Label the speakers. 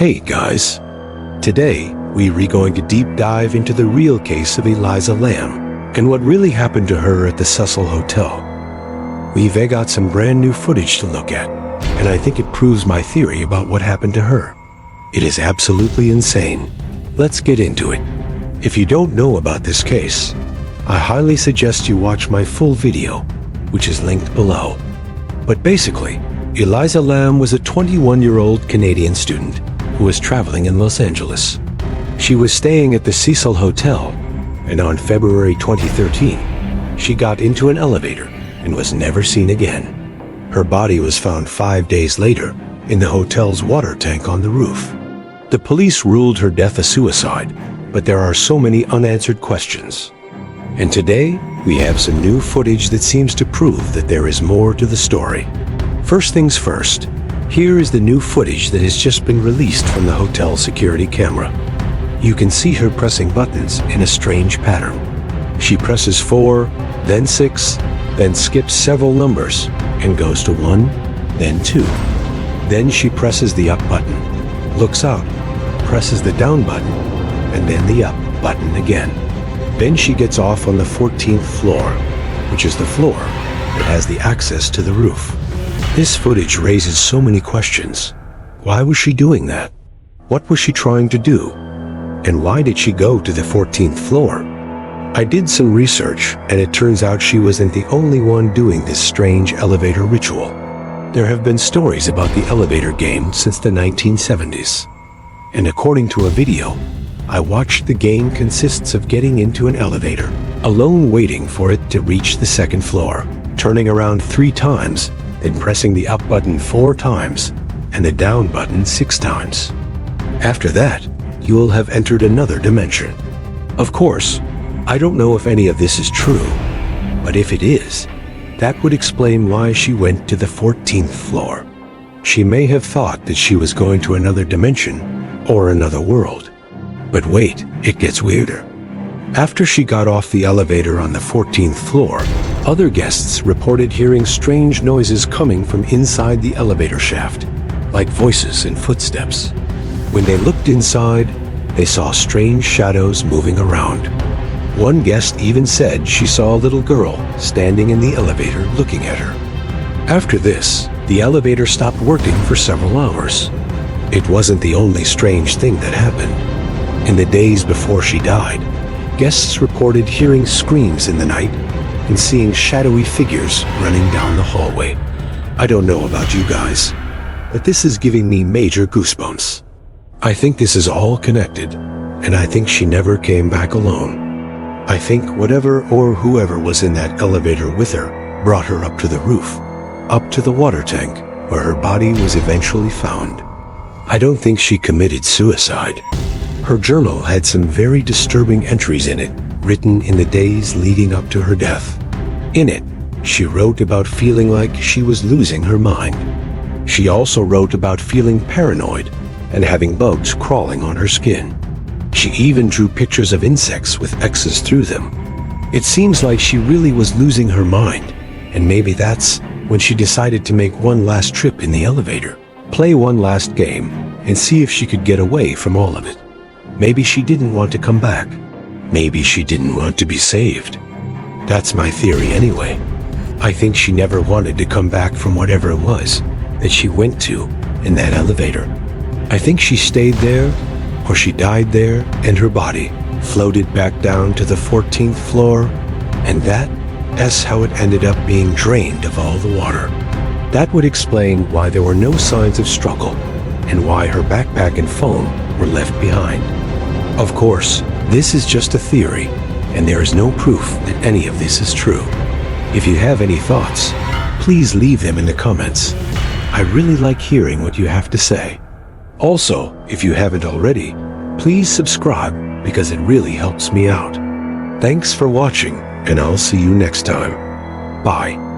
Speaker 1: Hey guys, today we're going to deep dive into the real case of Elisa Lam and what really happened to her at the Cecil Hotel. We've got some brand new footage to look at, and I think it proves my theory about what happened to her. It is absolutely insane. Let's get into it. If you don't know about this case, I highly suggest you watch my full video, which is linked below. But basically, Elisa Lam was a 21-year-old Canadian student who was traveling in Los Angeles. She was staying at the Cecil Hotel, and on February 2013, she got into an elevator and was never seen again. Her body was found 5 days later in the hotel's water tank on the roof. The police ruled her death a suicide, but there are so many unanswered questions. And today, we have some new footage that seems to prove that there is more to the story. First things first, here is the new footage that has just been released from the hotel security camera. You can see her pressing buttons in a strange pattern. She presses 4, then 6, then skips several numbers and goes to 1, then 2. Then she presses the up button, looks out, presses the down button, and then the up button again. Then she gets off on the 14th floor, which is the floor that has the access to the roof. This footage raises so many questions. Why was she doing that? What was she trying to do? And why did she go to the 14th floor? I did some research, and it turns out she wasn't the only one doing this strange elevator ritual. There have been stories about the elevator game since the 1970s. And according to a video I watched, the game consists of getting into an elevator, alone waiting for it to reach the second floor, turning around 3 times, then pressing the up button 4 times and the down button 6 times. After that, you will have entered another dimension. Of course, I don't know if any of this is true, but if it is, that would explain why she went to the 14th floor. She may have thought that she was going to another dimension or another world. But wait, it gets weirder. After she got off the elevator on the 14th floor, other guests reported hearing strange noises coming from inside the elevator shaft, like voices and footsteps. When they looked inside, they saw strange shadows moving around. One guest even said she saw a little girl standing in the elevator looking at her. After this, the elevator stopped working for several hours. It wasn't the only strange thing that happened. In the days before she died, guests reported hearing screams in the night and seeing shadowy figures running down the hallway. I don't know about you guys, but this is giving me major goosebumps. I think this is all connected, and I think she never came back alone. I think whatever or whoever was in that elevator with her brought her up to the roof, up to the water tank, where her body was eventually found. I don't think she committed suicide. Her journal had some very disturbing entries in it, written in the days leading up to her death. In it, she wrote about feeling like she was losing her mind. She also wrote about feeling paranoid and having bugs crawling on her skin. She even drew pictures of insects with X's through them. It seems like she really was losing her mind, and maybe that's when she decided to make one last trip in the elevator, play one last game, and see if she could get away from all of it. Maybe she didn't want to come back. Maybe she didn't want to be saved. That's my theory anyway. I think she never wanted to come back from whatever it was that she went to in that elevator. I think she stayed there, or she died there, and her body floated back down to the 14th floor, and that's how it ended up being drained of all the water. That would explain why there were no signs of struggle, and why her backpack and phone were left behind. Of course, this is just a theory, and there is no proof that any of this is true. If you have any thoughts, please leave them in the comments. I really like hearing what you have to say. Also, if you haven't already, please subscribe because it really helps me out. Thanks for watching, and I'll see you next time. Bye.